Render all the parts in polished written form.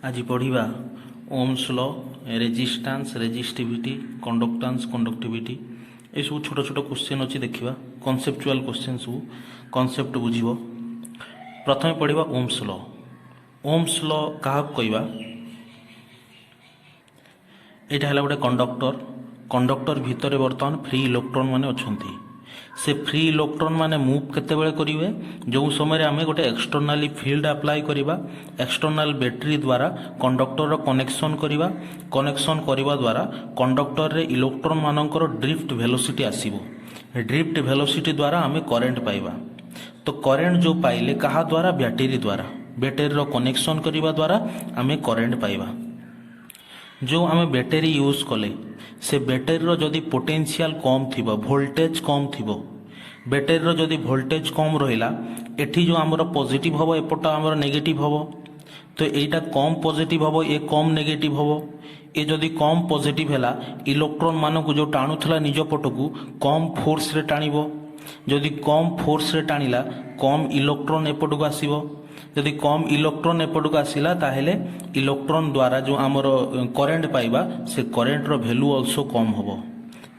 आज पढ़ा Ohm's law resistance resistivity conductance conductivity ये सब छोट छोट क्वेश्चन अच्छी देखा कनसेप्चुअल क्वेश्चन सब कनसेप्ट बुझ प्रथम पढ़ा ओम्स लॉ। ओम्स लॉ क्या कहवा यहाँ है गोटे कंडक्टर कंडक्टर भितर बर्तमान फ्री इलेक्ट्रॉन माने अच्छे से फ्री इलेक्ट्रॉन माने मूव केतेबेले करिवे जो समय आम गोटे एक्सटर्नाली फील्ड अप्लाई करिबा एक्सटर्नाल बैटरी द्वारा कंडक्टर रो कनेक्शन करिबा कनेक्शन करिबा द्वारा कंडक्टर रे इलेक्ट्रॉन मानकर ड्रिफ्ट वेलोसिटी आसीबो ड्रिफ्ट वेलोसिटी द्वारा आम करेंट पाइबा तो करेंट जो पाइले कहा द्वारा बैटरी रो कनेक्शन करिबा द्वारा आम करेंट पाइबा जो आम बैटरी यूज कले से बैटरी जदि पोटेंशियल कम थी वोल्टेज कम थी बैटरी जदि वोल्टेज कम रहा एठी जो आमर पॉजिटिव हम एपट आमर नेगेटिव हम तो यहीटा कम पॉजिटिव हम ये कम नेगेटिव हम ये जदि कम पॉजिटिव है इलेक्ट्रॉन मानक जो टाणुला निज पटकू कम फोर्स रे टाणिबो जदि कम फोर्स रे टाणिला कम इलेक्ट्रॉन एपटकू आसीबो जदि कम इलेक्ट्रॉन एपटकू आसिला ताहेले इलेक्ट्रॉन द्वारा जो आमर करेंट पाइबा से करेंट रो वैल्यू ऑल्सो कम होबो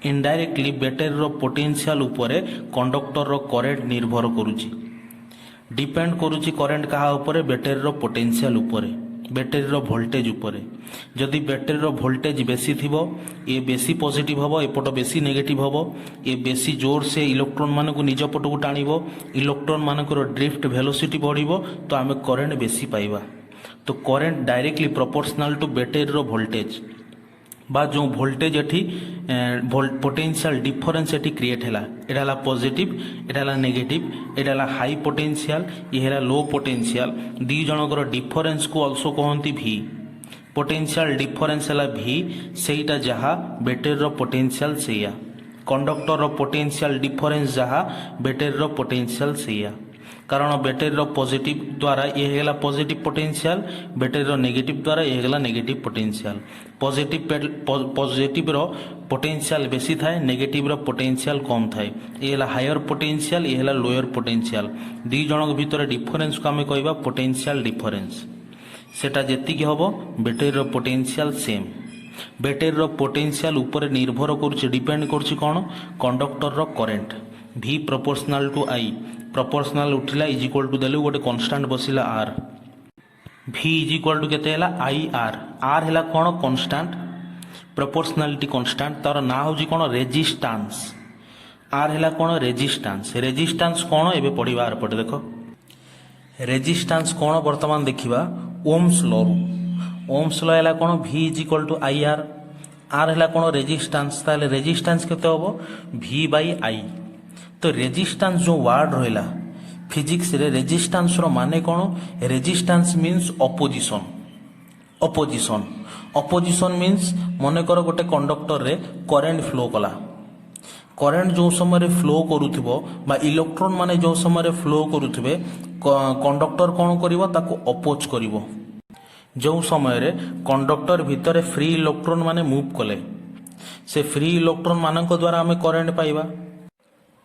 इनडायरेक्टली बैटरी रो पोटेंशियल उपरे कंडक्टर रो करेंट निर्भर करूची डिपेंड करूची करेंट कहा उपरे बैटरी रो पोटेंशियल उपरे बैटरी रो वोल्टेज उपरे जदि बैटरी रो वोल्टेज बेसी थिबो ये बेसी पॉजिटिव हबो एपट बेसी नेगेटिव हबो ये बेसी जोर से इलेक्ट्रॉन मान को निज पटकू टाणिबो इलेक्ट्रॉन मानकर ड्रिफ्ट वेलोसिटी बढ़िबो तो आमे करेंट बेसी पाइबा तो current directly proportional to battery रो वोल्टेज बा जो वोल्टेज एठी पोटेंशियल डिफरेंस एठी क्रिएट हैला एटा हला पॉजिटिव एटा हला नेगेटिव एटा हला हाई पोटेंशियल ये हला लो पोटेंशियल दी जनकर डिफरेंस को आल्सो कहंती भी पोटेंशियल डिफरेंस हला भी सेटा जहा बैटरी रो पोटेंशियल सेया कंडक्टर रो पोटेंशियल डिफरेंस जहा बैटरी रो पोटेंशियल सेया कारण बैटरी रो पॉजिटिव द्वारा ये हेला पॉजिटिव पोटेंशियल बैटरी रो नेगेटिव द्वारा ये हेला नेगेटिव पोटेंशियल पॉजिटिव रो पोटेंशियल बेसी थाए नेगेटिव रो पोटेंशियल कम थाए ये हेला हायर पोटेंशियल ये हेला लोअर पोटेंशियल दी जनक भितर डिफरेंस को आमे कहबा पोटेंशियल डिफरेंस सेटा जेतिकी हबो बैटरी रो पोटेंशियल सेम बैटरी रो पोटेंशियल ऊपर निर्भर करूची डिपेंड करूची कोन कंडक्टर रो current V proportional to I proportional उठिला इज इक्वल टू देलु गोटे कांस्टेंट बसिला R V is equal to केते हैला IR हैला कोन कांस्टेंट प्रोपोर्शनलिटी कांस्टेंट तार ना होजी कोन रेजिस्टेंस R हैला कोन रेजिस्टेंस कोन एबे पढिबा आर पटे देखो रेजिस्टेंस कोन वर्तमान देखिबा ओम्स लॉ हैला कोन V is equal to IR R हैला कोन रेजिस्टेंस ताले रेजिस्टेंस केते होबो V बाय I तो रेजिस्टेंस जो वर्ड रहिला फिजिक्स रे रेजिस्टेंस रो माने कोन रेजिस्टेंस मींस ऑपोजिशन मींस मने करो गोटे कंडक्टर रे करंट फ्लो कला करंट जो समय रे फ्लो करूथिबो बा इलेक्ट्रॉन माने जो समय रे फ्लो करूथिबे कंडक्टर कोन करिवो ताको अपोज करिवो जो समय रे कंडक्टर भितर फ्री इलेक्ट्रॉन माने मूव कले से फ्री इलेक्ट्रॉन मानक द्वारा हमें करंट पाइबा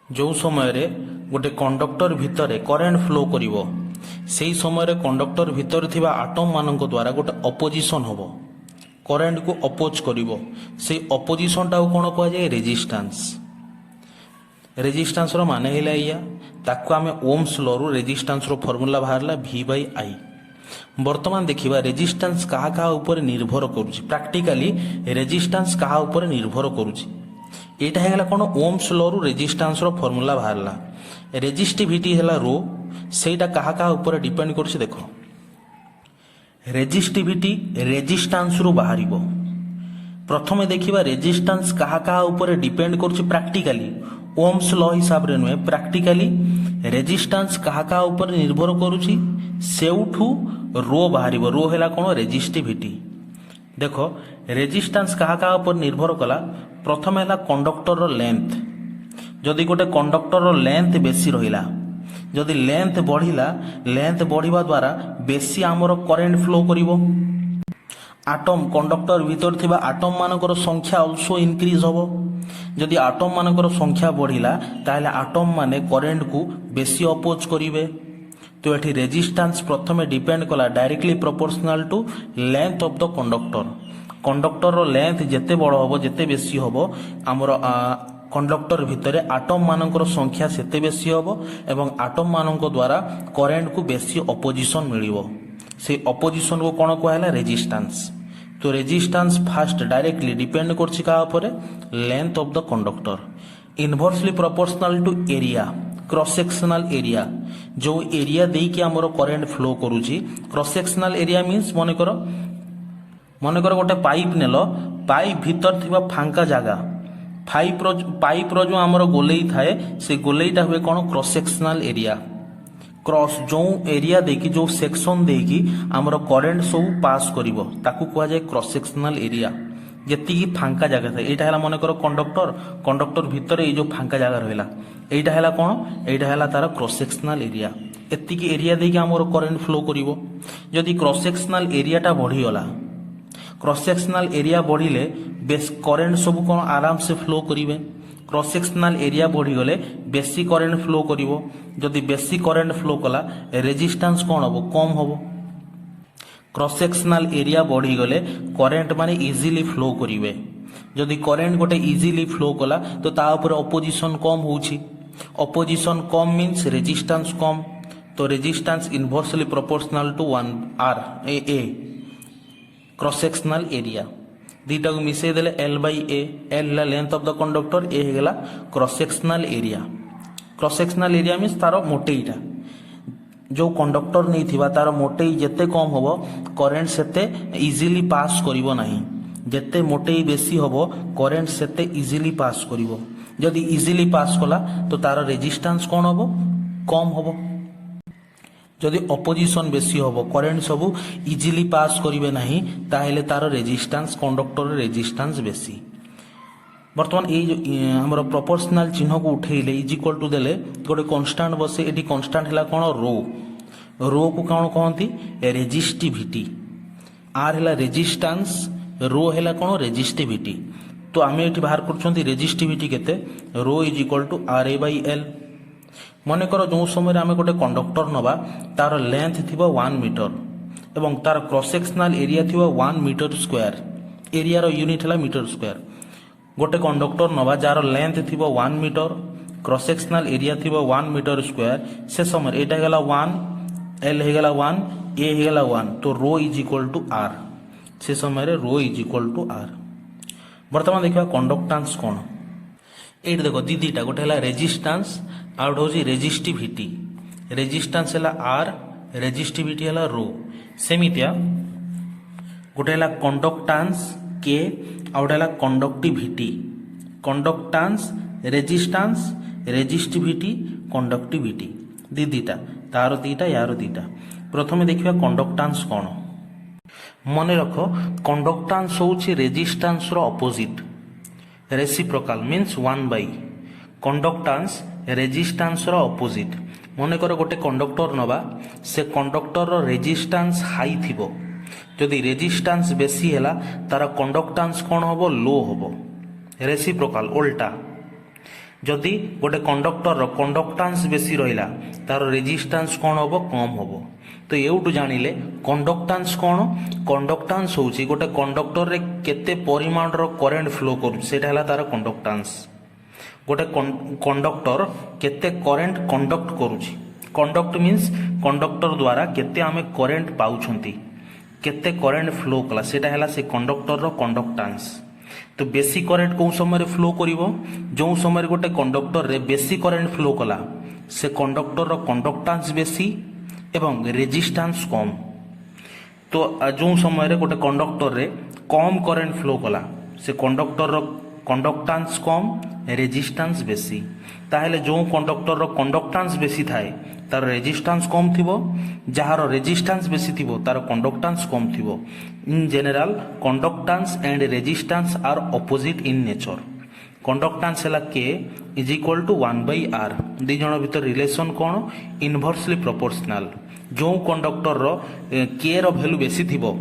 जो समय रे गोटे कंडक्टर भितर करंट फ्लो करिवो सेही समय रे कंडक्टर भितर थिबा आटम मानक द्वारा गोटे अपोजिशन होबो करंट को अपोज करिवो से अपोजिशन टा कोन कहै जाय रेजिस्टेंस रो माने हैला या ताको हमें ओम्स लॉ रो रेजिस्टेंस रो फार्मूला बाहरला V बाय I वर्तमान देखिबा रेजिस्टेंस कहा ऊपर निर्भर करूची प्रैक्टिकली रेजिस्टेंस कहा ऊपर निर्भर करूची एटा हैला कोन ओम्स लॉ रो रेजिस्टेंस रो फार्मूला बाहरला रेजिस्टिविटी हैला रो सेटा कहा ऊपर डिपेंड करछि देखो रेजिस्टिविटी रेजिस्टेंस रो बाहरिबो प्रथमे देखिबा रेजिस्टेंस कहा ऊपर डिपेंड करछि प्रैक्टिकली ओम्स लॉ हिसाब रे नुए प्रैक्टिकली रेजिस्टेंस कहा ऊपर निर्भर करूछि सेउठू रो बाहरिबो रो हैला कोन रेजिस्टिविटी देखो रेजिस्टेंस कहा ऊपर निर्भर कला प्रथम हैला कंडक्टर रो लेंथ जदि गोटे कंडक्टर रो लेंथ बेसी रहिला जदि लेंथ बढ़िबा द्वारा बेसी आमर करंट फ्लो करिवो आटम कंडक्टर भीतर थिबा आटम मानकर संख्या ऑल्सो इंक्रीज होबो जदि आटम मानकर संख्या बढ़िला ताहले आटम माने करंट को बेसी अपोज करिवे तो ये रेजिस्टेंस प्रथम डिपेंड कला directly proportional to length of the conductor conductor रो लेंथ जेते बड़ होबो जेते बेसी होबो हमर कंडक्टर भितर आटम मानकर संख्या सेते बेसी होबो एवं आटम मानक द्वारा करेंट को बेसी अपोजिशन मिलिबो से अपोजिशन को कोन कहला रेजिस्टेंस तो रेजिस्टेंस फास्ट डायरेक्टली डिपेंड करछि का ऊपर length of the conductor inversely proportional to area cross sectional area जो एरिया दे कि हमर करेंट फ्लो करूची क्रॉस सेक्शनल एरिया मींस मने करो गोटे पाइप नेलो पाइप भीतर थिबा फांका जागा पाइप रो जो हमर गोलेई थाए से गोलेईटा हुए कोन क्रॉस सेक्शनल एरिया क्रॉस जो एरिया देखी जो सेक्शन देखी हमर करेंट सब पास करिवो ताकू कहवा जाय क्रॉस सेक्शनल एरिया जेति की फांका जगह था एटा हला मने करो कंडक्टर भीतर ए जो फांका जगह रहला एटा हला कोन एटा हला तार क्रॉस सेक्शनल एरिया एति की एरिया देखी हमर करेंट फ्लो करिवो जदि क्रॉस सेक्शनल एरियाटा बढ़ी गला क्रॉस सेक्शनल एरिया बढ़िले बेस करेंट सब कोन आराम से फ्लो करिवे क्रॉस सेक्शनल एरिया बढ़ी गले बेसी करेंट फ्लो करिवो जदि बेसी करेंट फ्लो कला रेजिस्टेंस कोन हबो कम हबो क्रॉस सेक्शनल एरिया बढ़ी गले करेंट माने इजीली फ्लो करिवे जदि करेंट गोटे इजीली फ्लो कला तो ता ऊपर अपोजिशन कम होउची अपोजिशन कम मींस रेजिस्टेंस कम तो resistance inversely proportional to 1 r a cross sectional area दीटा को मिसे देले L by A L ला length of the conductor A हेगला क्रॉस सेक्शनल एरिया मींस तारो मोटेईटा जो कंडक्टर नहीं थिबा तार मोटेई जेते कम होबो करेंट सेते इजीली पास करिवो नाही जेते मोटेई बेसी होबो करेंट सेते इजीली पास करिवो जदि इजीली पास कला तो तार रेजिस्टेंस कोन होबो कम होबो जदि अपोजिशन बेसी होबो करेंट सब इजीली पास करिवे नाही ताहेले तार रेजिस्टेंस कंडक्टर रेजिस्टेंस बेसी बर्तमान ये हमर प्रोपोर्शनल चिन्ह को उठेले इज इक्वल टू देले गोटे कांस्टेंट बसे एटी कांस्टेंट हला कोन रो को कोन कहंती रेजिस्टिविटी आर हला रेजिस्टेंस रो हला कोन रेजिस्टिविटी तो आमे एटी बाहर करछंती रेजिस्टिविटी केते rho is equal to R A by L मने करो जो समय आमे गोटे कंडक्टर नबा तार लेंथ थिबो 1 मीटर एवं तार क्रॉस सेक्शनल एरिया थिबो 1 metre square area rho unit हला मीटर स्क्वायर गोटे कंडक्टर नवा जार लेंथ थिबो 1 मीटर क्रॉस सेक्शनल एरिया थिबो 1 मीटर स्क्वायर से समय एटा गेला 1 L हे गेला 1 A हे गेला 1 तो रो इज इक्वल टू R से समय रे रो इज इक्वल टू R वर्तमान देखिबा कंडक्टेंस कोन एट देखो दीदीटा गोटे हला रेजिस्टेंस आउट होजी रेजिस्टिविटी रेजिस्टेंस हला R रेजिस्टिविटी हला रो सेमितिया गोटे हला कंडक्टेंस K आउट हला conductivity conductance resistance resistivity conductivity दीदीटा तार दीटा यार दीटा प्रथमे देखिबा कंडक्टेंस कोन मने रखो कंडक्टेंस होची रेजिस्टेंस रो opposite reciprocal means 1 by conductance resistance रो अपोजिट मने करो गोटे कंडक्टर नबा से कंडक्टर रो रेजिस्टेंस हाई थिबो जदि रेजिस्टेंस बेसी हैला तार कंडक्टेंस कोन होबो लो होबो रेसिप्रोकल उल्टा जदि गोटे कंडक्टर रो कंडक्टेंस बेसी रहिला तार रेजिस्टेंस कोन होबो कम होबो तो एउटु जानिले कंडक्टेंस कोन कंडक्टेंस होची गोटे कंडक्टर रे केते परिमाण रो करंट फ्लो करू सेटा हला तार कंडक्टेंस गोटे कंडक्टर केते करंट कंडक्ट करूची कंडक्ट मींस कंडक्टर द्वारा केते आमे करंट पाउछंती केते करंट फ्लो कला सेटा हला से कंडक्टर रो कंडक्टेंस तो बेसी करंट को समय फ्लो करिवो जो समय गोटे कंडक्टर रे बेसी करंट फ्लो कला से कंडक्टर रो कंडक्टेंस बेसी एवं रेजिस्टेंस कम तो जो समय रे गोटे कंडक्टर रे कम करंट फ्लो कला से कंडक्टर रो कंडक्टेंस कम रेजिस्टेंस बेसी ताहेले जो कंडक्टर रो कंडक्टेंस बेसी थाए तार रेजिस्टेंस कम थिबो जहार रेजिस्टेंस बेसी थिबो तार कंडक्टेंस कम थिबो in general conductance and resistance are opposite in nature conductance हला K is equal to 1 by R दी जण भीतर रिलेशन कोन इनवर्सली प्रोपोर्शनल जो कंडक्टर रो K रो वैल्यू बेसी थिबो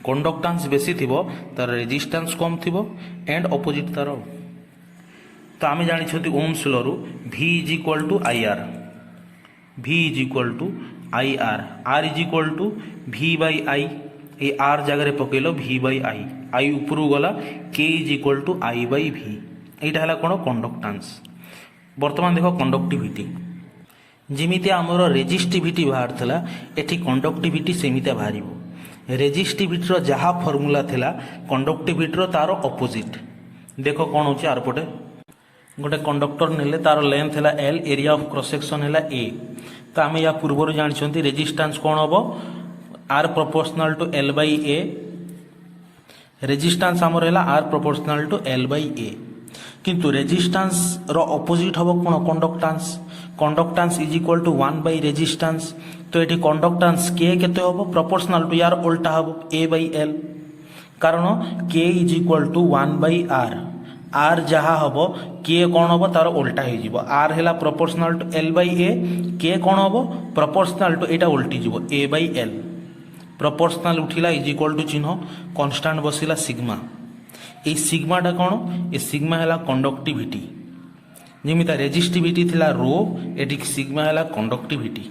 कंडक्टेंस बेसी थिबो तार रेजिस्टेंस कम थिबो एंड ऑपोजिट तार तो आमे जानि छथि ओम्स लॉ रु V is equal to IR V is equal to I R R is equal to V by I ए आर जगह पकेल भि बाई आई आई उपरू गला के is equal to I by V यहाँ है कौन कंडक्टांस। बर्तमान देख कंडक्टिविटी जमीती आमर रेजिस्टिविटी बाहर था एटी कंडक्टिविटी सेमितिया बाहर रेजिस्टिविटी जहाँ फर्मूला थिला कंडक्टिविटी तार अपोजिट देख कौन हो आरपटे गोटे कंडक्टर नेले तार लेंथ है L area of cross section है ए तो आम या पूर्व जानते रेजिस्टेंस कौन हम R proportional to L by A resistance आमर है R proportional to L by A किंतु रेजिस्टेंस रो अपोजिट हम कौन conductance conductance is equal to 1 by resistance तो ये कंडक्टांस के केते हम प्रोपोर्शनल टू यार उल्टा हम ए बाई एल कारण के is equal to 1 by R R जहाँ हम के कौन हम तार उल्टा हो आर है proportional to L by A K कौन हम प्रोपोर्शनल टू यहाँ उल्टी ए बाई एल प्रोपोर्शनल उठिला इज इक्वल टू चिन्ह कन्स्टांट बसिला सिग्मा ये सिग्माटा कौन ये सिग्मा है कंडक्टिविटी जमीता रेजिस्टिविटी थिला रो एटी सिग्मा है कंडक्टिविटी।